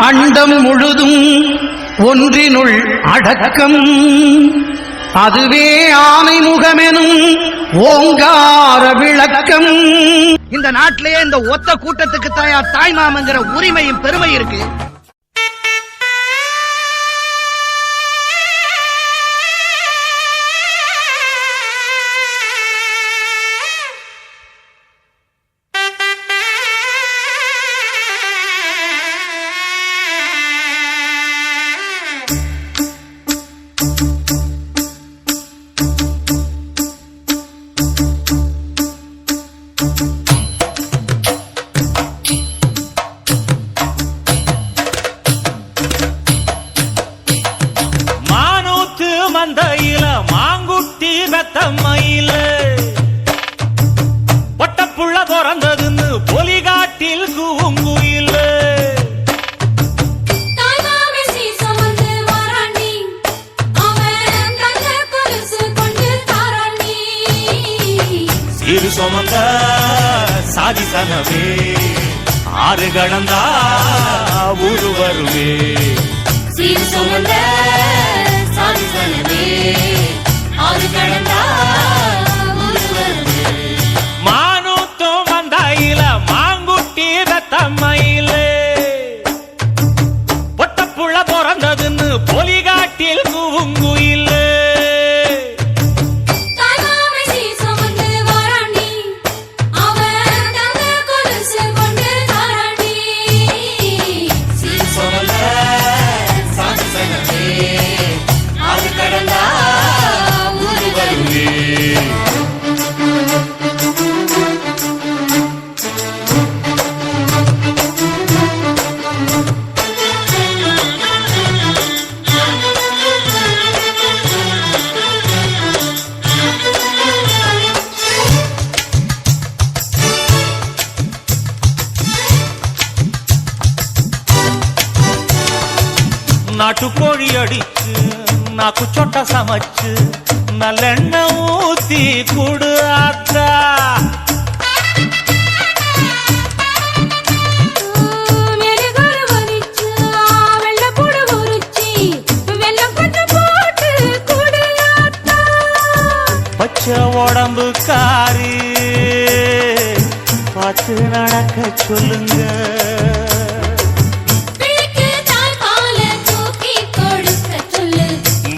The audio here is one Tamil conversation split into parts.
அண்டம் முழுதும் ஒன்றினுள் அடக்கம், அதுவே ஆனை முகமெனும் ஓங்கார விளக்கம். இந்த நாட்டிலேயே இந்த ஒத்த கூட்டத்துக்கு தாய் மாமங்கிற உரிமையும் பெருமை இருக்கு. மந்தையில மாங்குட்டி வெத்தம்மையில பொட்டப்புள்ள பிறந்ததுன்னு பொலிகாட்டில் கூங்குயில சிறு சுமந்த சாதி சனவே ஆறு கடந்தா ஊரு வருவே. சிறு சுமந்த சாதி சனவே ஆறு கடந்தா ஊரு வருவே. மானூத்தும் மந்தாயில மாங்குட்டி வெத்தம்மையில பொட்டப்புள்ள பிறந்ததுன்னு பொலிகாட்டில் கூங்குயில நாட்டுக்கோழி அடிச்சு நாக்கு சொட்ட சமைச்சு நல்லெண்ணெய் ஊத்தி குடு ஆத்தா. பச்சை உடம்பு காரி பார்த்து நடக்க சொல்லுங்க.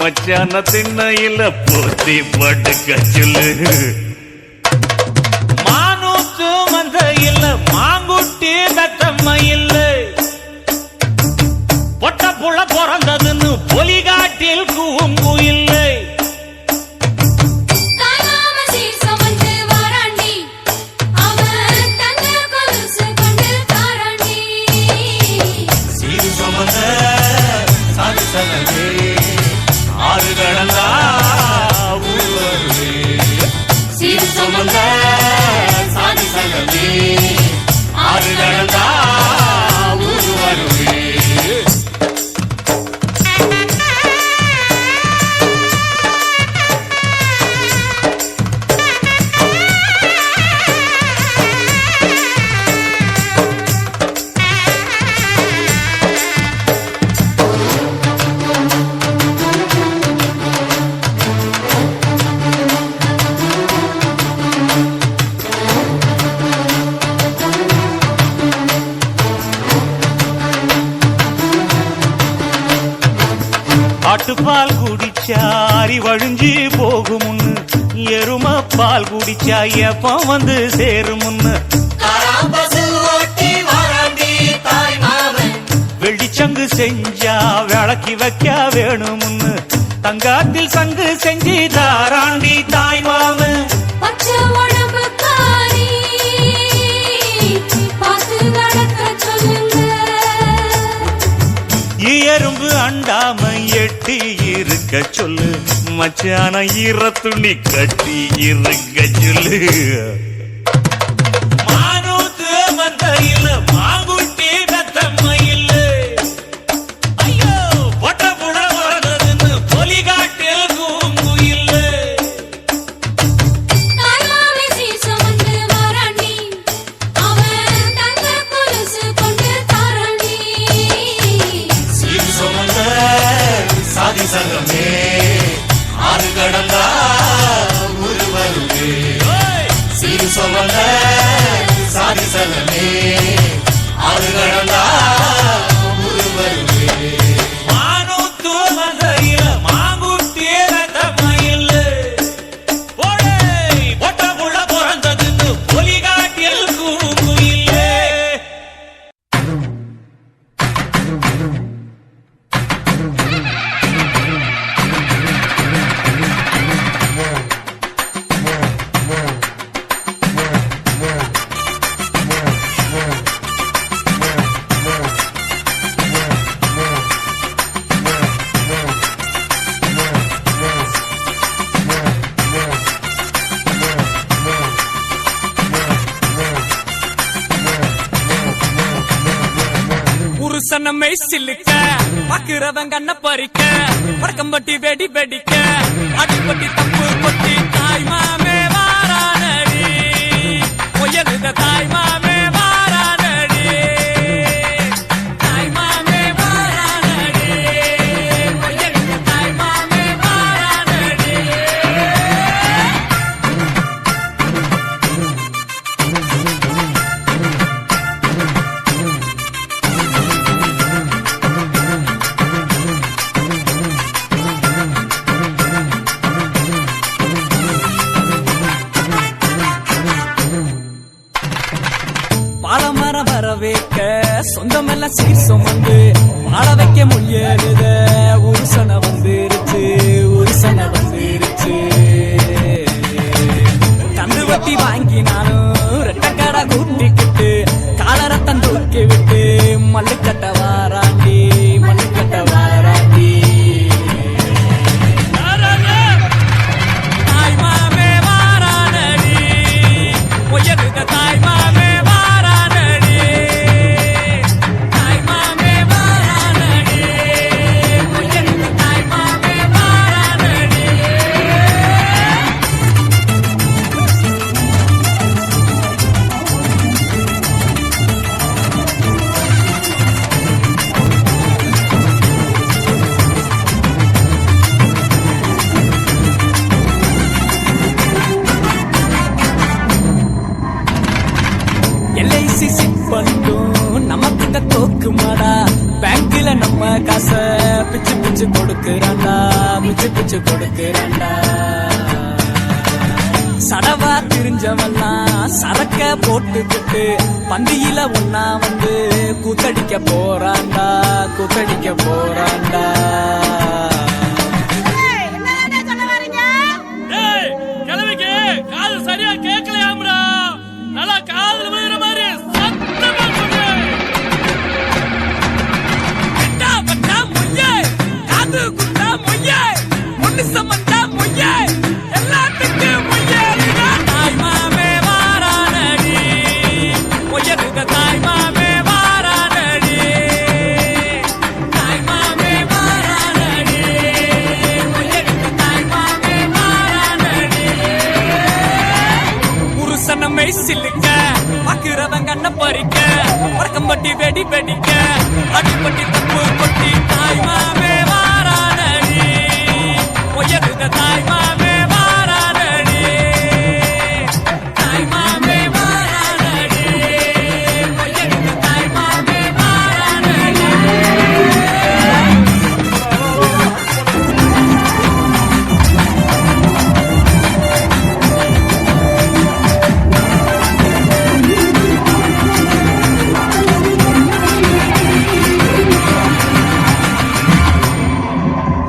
மச்சான திண்ணையில போத்தி படுக்க சொல்லு. மானூத்து மந்தையில மாங்குட்டி வெத்தம்மையில பொட்டப்புள்ள பிறந்ததுன்னு பொலிகாட்டில் கூங்குயில்லை. சீரு சுமந்த சாதி சனவே ஆறு கடந்தா ஊரு வருவே. சீரு சுமந்த சாதி சனவே ஆறு கடந்தா ஊரு வருவே. ஆட்டுப்பால் குடிச்சா அறிவழிஞ்சி போகுமுன்னு, எரும பால் குடிச்சா எப்ப வந்து சேருமுன்னு, வெள்ளிச்சங்கு செஞ்சா விளக்கி வைக்க வேணுமுன்னு, தங்காத்தில் சங்கு செஞ்சு தாராண்டி தாய் மாமன். எறும்பு அண்டாம எட்டி இருக்க சொல்லு, மச்சான ஈர துணி கட்டி இருக்க சொல்லு. மானூத்து மந்தையில மாங்குட்டி வெத்தம்மையில ஐயோ பொட்டப்புள்ள பிறந்ததுன்னு பொலிகாட்டில் கூங்குயில்ல. புருஷனம்மை சில்லுக்க பாக்குறவன் கண்ண பறிக்க பறக்கம்பட்டி வெடி வெடிக்க அடிப்பட்டி தப்பு கொட்டி தாய் மாமே வாரானடி பொய்யலுத தாய் மாமே வாரானடி தாய் மாமே வாரானடி பொய்யலுத தாய் மாமே வாரானடி பாலமரம் வர வைக்க சொந்தமெல்லாம் சீர் சுமந்து வாழ வைக்க முடியலுத உருசனை வந்துருச்சு உருசனை வந்துருச்சு கந்து வட்டி வாங்கினாலும் ரெட்டக்கடை கூட்டிக்கிட்டு காலரத்தம் தூக்கி விட்டு மல்லுக்கட்ட வாராண்டி மல்லுக்கட்ட வாராண்டி தாய் மாமே வாரானடி பொய்யலுத தாய் மாமே வாரானடி தாய் மாமே வாரானடி பொய்யலுத தாய் மாமே வாரானடி எல்ஐசி சிட் பண்ணிட்டும் நமக்கிட்ட தோக்குமாடா பேங்க்ல நம்ம காசை பிச்சு பிச்சு கொடுக்கறாண்டா பிச்சு பிச்சு கொடுக்கறாண்டா சடவா திரிஞ்சவெல்லாம் சரக்க போட்டுக்கிட்டு பந்தியில ஒன்னா வந்து கூத்தடிக்க போறாண்டா கூத்தடிக்க போறாண்டா கிழமைக்கு காது சரியா கேட்கலையாம்ரா நல்லா காதுல விழுற மாதிரி சத்தமா சொல்லு எட்டா பட்டா மொய்யே காது குண்டா மொய்யே ஒன்னு சமந்தா மொய்யே எல்லாத்துக்கு மொய்யே தாய் மாமே வாரானடி பொய்யலுத தாய் மாமே வாரானடி தாய் மாமே வாரானடி பொய்யலுத தாய் மாமே வாரானடி புருஷனம்மை சில்லுக்க பாக்குறவன் கண்ண பறிக்க பறக்கம்பட்டி வெடி வெடிக்க அடிப்பட்டி தப்பு கொட்டி தாய் மாமே வாரானடி பொய்யலுத தாய் மாமே வாரானடி தாய் மாமே வாரானடி பொய்யலுத தாய் மாமே வாரானடி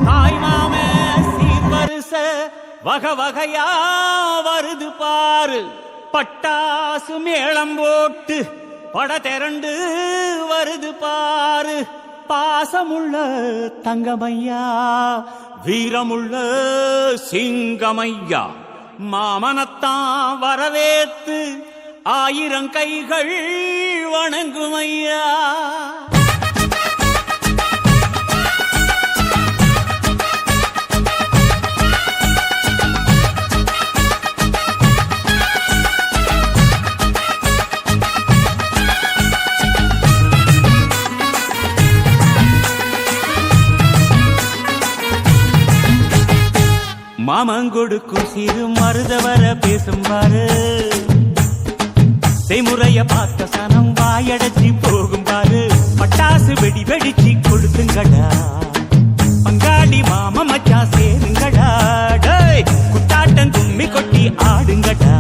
தாய் மாமே சீர்வரிச வகை வகையா வருது பாரு பட்டாசு மேளம் போட்டு பட திரண்டு வருது பாரு பாசமுள்ள தங்கமையா வீரமுள்ள சிங்கமையா மாமனத்தான் வரவேத்து ஆயிரம் கைகள் வணங்குமையா மாமங்கொடுக்கும் சிறு மருதவர பேசும் பாரு செய்முறைய பார்த்த சனம் வாயடைச்சி போகும் பாரு பட்டாசு வெடி வெடிச்சு கொடுத்துங்கடா பங்காளி மாம மச்சா சேருங்கடா டேய் குத்தாட்டம் கும்மி கொட்டி ஆடுங்கடா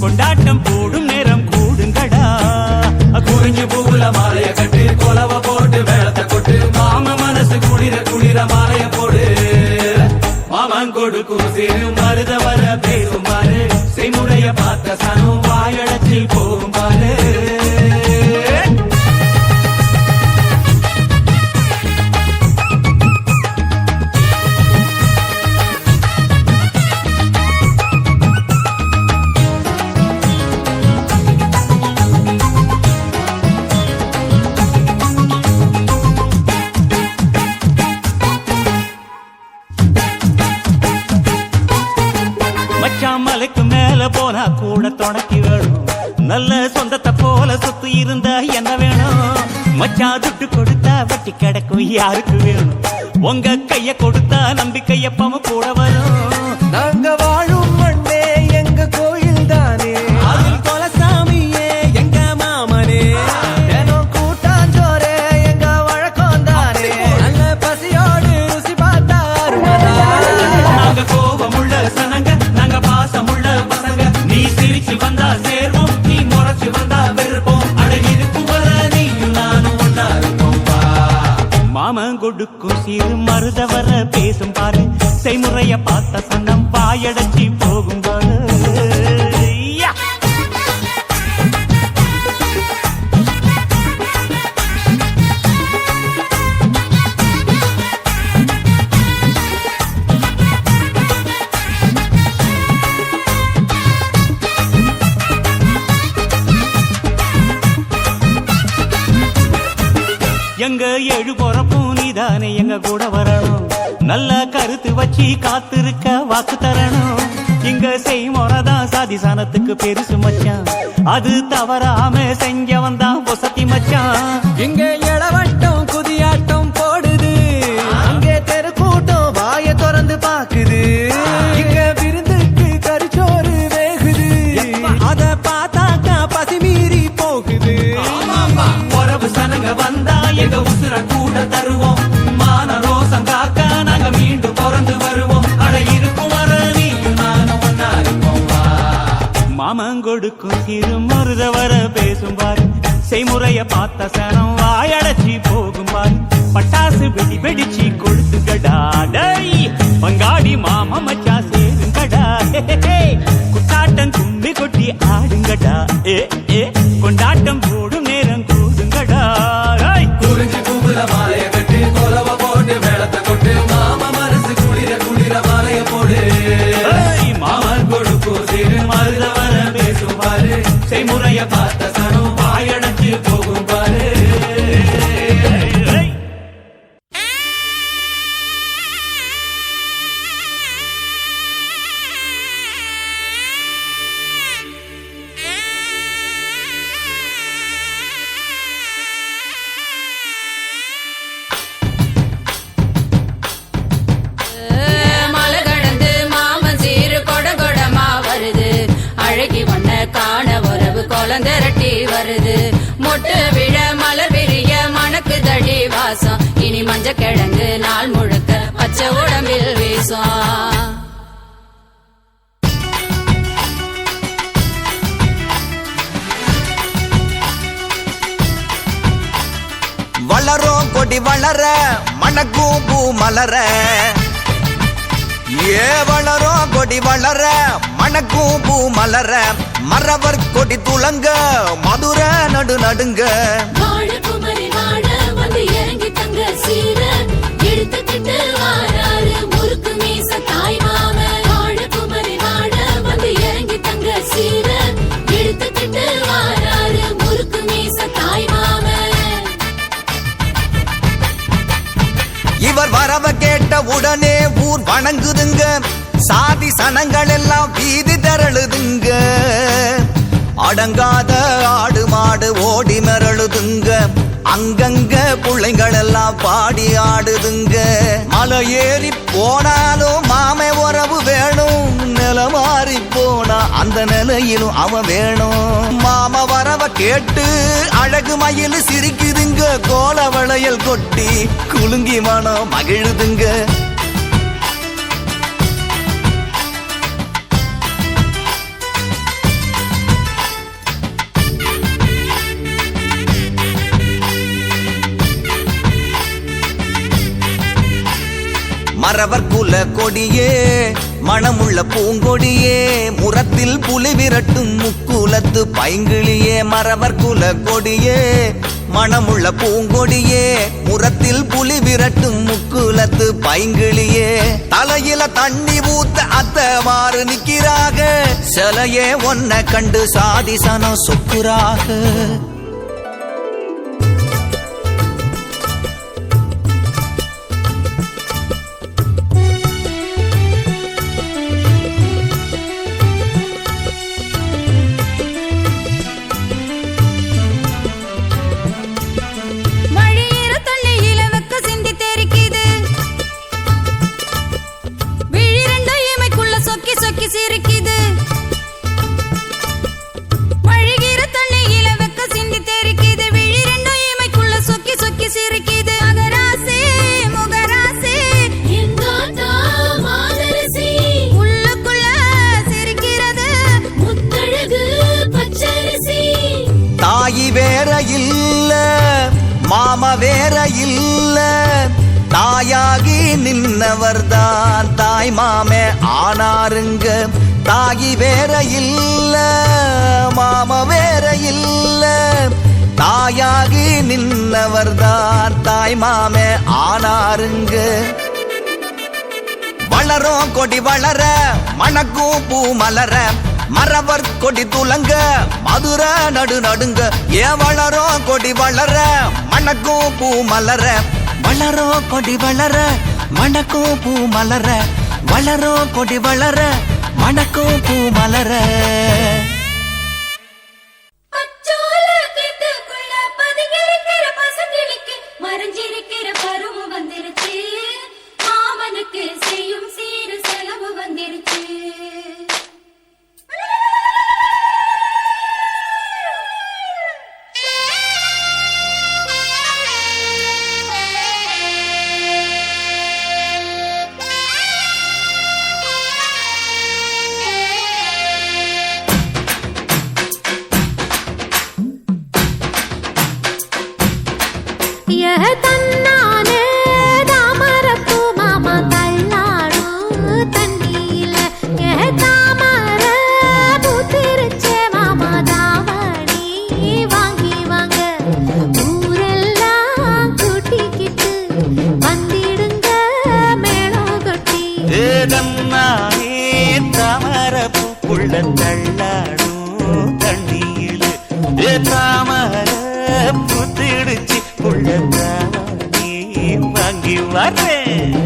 கொண்டாட்டம் போடும் நேரம் கூடுங்கடா குறிஞ்சு பூவுல மாலைய கட்டு கொலவ போட்டு வேளத்தை கொட்டு மாம மனசு குளிர குளிர மாலைய போடு மாமன் கொடுக்கும் சிறு மருத வர பேசும் பாரு செய்முறைய பார்த்த சனம் வாயடத்தில் போகும் பாரு மச்சான் மலைக்கு மேல போனா கூட துணைக்கு வேணும். நல்ல சொந்தத்தை போல சொத்து இருந்தா என்ன வேணும்? மச்சான் துட்டு கொடுத்தா வட்டி கிடக்கும் யாருக்கு வேணும்? உங்க கைய கொடுத்தா நம்பிக்கை எப்பவும் கூட வரும். நாங்க வாழும் மண்ணே எங்க கோயில் தானே, அதில் கொலசாமியே எங்க மாமனே, தினம் கூட்டாஞ்சோரே எங்க வழக்கம் தானே, நல்ல பசியோடு ருசி பார்த்தாரு. நாங்க கோபமுள்ள சனங்க, நாங்க பாசமுள்ள பசங்க. நீ சிரிச்சு வந்தா சேர்வோம், நீ முறைச்சு வந்தா வெறுப்போம். அழகிருக்கும் வர நீயும் நானும் ஒன்னா இருப்போம். மாமன் கொடுக்கும் சிறு மருத வர பேசும் பாரு, செய்முறைய பார்த்த சன்னம் வாயடைச்சி போகும் பாரு. யா! எங்க ஏழு பொறப்பும் நீதானே எங்க கூட வரணும். நல்ல கருத்து வச்சு காத்திருக்க வாக்கு தரணும். இங்க செய்முறைதான் சாதி சாணத்துக்கு பெருசு மச்சான், அது தவறாம செஞ்சவன் தான் பொசத்தி மச்சான். இங்க இளவட்டம் குதியாட்டம் போடுது, அங்கே தெருக்கூட்டம் வாய திறந்து பாக்குது. இங்க விருந்துக்கு கரிச்சோறு வேகுது, அத பார்த்தாக்கா பசி மீறி போகுது. உறவு சனங்க வந்தா எங்க உசுர கூட தருவோம். மான ரோசம் காக்க நாங்க மீண்டும் பிறந்து வருவோம். அட இருக்கும் வர நீயும் நானும் ஒன்னா இருப்போம். மாமன் கொடுக்கும் சிறு மருத வர பேசும் பாரு, செய்முறைய பார்த்த சனம் வாயடைச்சி போகும் பாரு. பட்டாசு வெடி வெடிச்சு கொளுத்துங்கடா டேய், பங்காளி மாமா மச்சா சேருங்கடா. குட்டாட்டம் கும்மி கொட்டி ஆடுங்கடா. ஏ கொண்டாட்டம் போடும் நேரம் கூடுங்கடா. குறிஞ்சி பூவுல மாலைய கட்டி கொலவ போட்டு மேளத்தை கொட்டு, மாமா மனசு குளிர குளிர மாலைய போடு. மாமன் கொடுக்கும் சிறு மருத வர பேசும் பாரு, செய்முறைய பார்த்த சனம் வாயடைச்சு போகும் பாரு. மலை கடந்து மாமன் சீரு கொட கொடமா வருது, அழகி ஒன்ன காண உறவு கொலந்தரட்டி வருது. மொட்டு விழ மலர் விரிய மணக்கு தடி வாசம், இனி மஞ்ச கிழங்கு நாள் முழுக்க பச்சை உடம்பில் வீசும். வளரும் கொடி வளர மணக்கும் பூ மலர, ஏ வளரும் கொடி வளர மணக்கும் பூ மலர. மரவர் கொடி துளங்க மதுர நடு நடுங்க. வாழ குமரி வாழ வந்து இறங்கி தங்க சீர எடுத்துக்கிட்டு வாராரு முறுக்கு மீச தாய் மாம. வாழ குமரி வாழ வந்து இறங்கி தங்க சீர எடுத்துக்கிட்டு வாராரு முறுக்கு மீச தாய் மாம. இவர் வரவ கேட்ட உடனே ஊர் வணங்குதுங்க, சாதி சனங்கள் எல்லாம் வீதி திரளுதுங்க. அடங்காத ஆடு மாடு ஓடி மிரளுதுங்க, அங்கங்க பிள்ளைங்கள் எல்லாம் பாடி ஆடுதுங்க. மலை ஏறி போனாலும் மாமை உறவு வேணும், நில மாறி போனா அந்த நிலையிலும் அவன் வேணும். மாம வரவ கேட்டு அழகு மயில் சிரிக்குதுங்க, கோல வளையல் கொட்டி குலுங்கி மனம் மகிழுதுங்க. மறவர் குல கொடியே மணமுள்ள பூங்கொடியே, முரத்தில் புலி விரட்டும் முக்குலத்து பைங்கிளியே. மறவர் குல கொடியே மணமுள்ள பூங்கொடியே, முரத்தில் புலி விரட்டும் முக்குலத்து பைங்கிளியே. தலையில தண்ணி ஊத்த அத்தவாறு நிக்கிறாக, சிலையே ஒன்ன கண்டு சாதி சனம் சொக்குறாக. வேற இல்ல தாயாகி நின்னவர்தான் தாய் மாமே ஆனாருங்க தாயி வேற இல்ல மாமா வேற இல்ல தாயாகி நின்னவர்தான் தாய் மாமே ஆனாருங்க வளரும் கொடி வளர மணக்கும் பூ மலர மரவர் கொடி துலங்க மதுர நடு நடுங்க வளரும் கொடி வளர மணக்கும் பூ மலர வளரும் கொடி வளர மணக்கும் பூ மலர வளரும் கொடி வளர மணக்கும் பூ மலர மறைஞ்சிருக்கிற பருவம் வந்துருச்சு மாமனுக்கு செய்யும் சீரு செலவு வந்துருச்சு தன்னானே தாமரப்பூ மாமா தள்ளாடும் தண்ணியில தாமர பூத்திருச்சே மாமா தாவணி வாங்கி வாங்க ஊரெல்லாம் கூட்டிக்கிட்டு வந்திடுங்க மேளம் கொட்டி தன்னானே தாமரப்பூ புள்ள தள்ளாடும் தண்ணியில தாமர பூத்திடுச்சு நீ வாங்கி வரேன்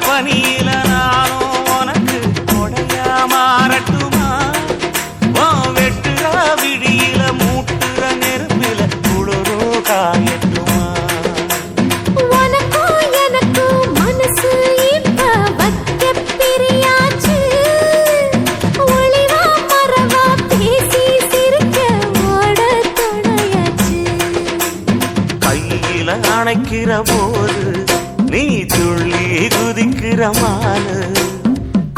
பனியில நானும் உனக்கு கொடையா மாறட்டுமா வெட்டுற விடியில மூட்டுற நெருப்பில குளிரோ காயட்டுமா உனக்கும் எனக்கும் மனசு இப்ப வைக்க பிரியாச்சு ஒளிவா மரவா பேசி சிரிக்க ஓட துணையாச்சு கையில அணைக்கிற போது நீ துள்ளி குதிக்கிற மானு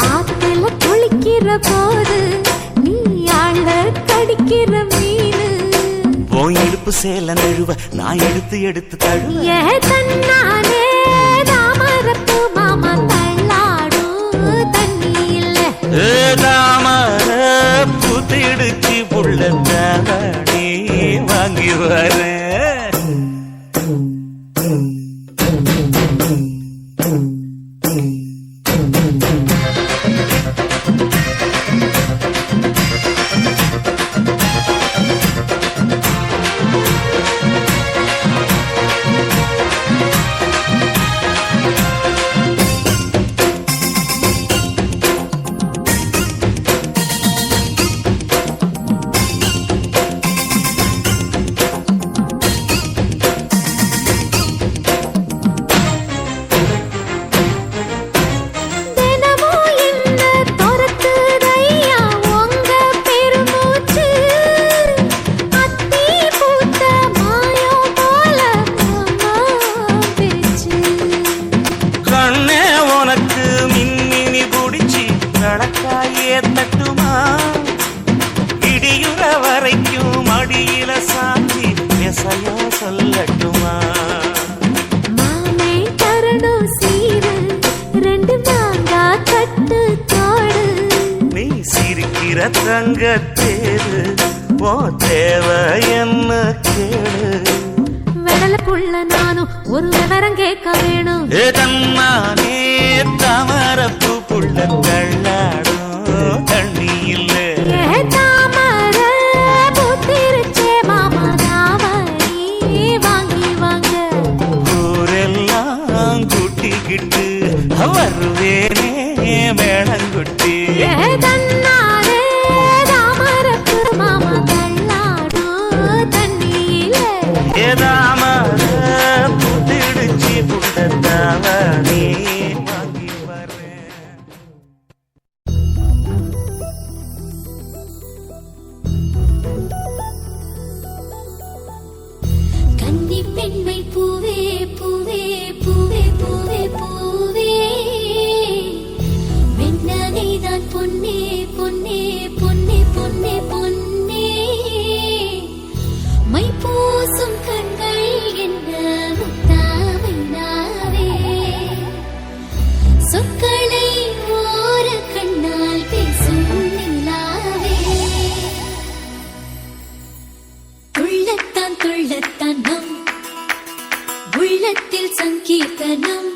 ஆத்துல குளிக்கிற போது நீ ஆள கடிக்கிற மீனு போய் இடுப்பு சேல நழுவ நான் எடுத்து எடுத்து தழுவ தன்னானே தாமரப்பூ மாமா தள்ளாடும் தண்ணியில தாமர பூத்திடுச்சு புள்ள தாவணி வாங்கி வரேன் சொல்லட்டுமா மாமே தரணும் சீரு ரெண்டு மாங்கா கட்டு தோடு நீ சிரிக்கிற தங்கத்தேரு போ தேவை என்ன கேடு வெடல புள்ள நானும் ஒரு விவரம் கேட்க வேணும் தன்னானே தாமரப்பூ புள்ள தள்ளாடும் தண்ணி இல்லை தாமர பூத்திருச்சே மாமா தாவணி வாங்கி வாங்க ஊரெல்லாம் கூட்டிக்கிட்டு வருவேனே மேளங்குட்டி தாமர புத்திடுச்சு புண்டத்தாவணி வாங்கி வரேன். கன்னி பெண்மை பூவே பூவே பூவே பூவே பூவே வெண்ணனைதான் பொன்னே பொன்னே பொன்னே பொன்னே பொன்னே மை பூசும் கண்கள் என்ன முத்தாவை நாவே சொற்களை ஓர கண்ணால் பேசும் நிலாவே துள்ளத்தான் துள்ளத்தான் நம் உள்ளத்தில் சங்கீர்த்தனம்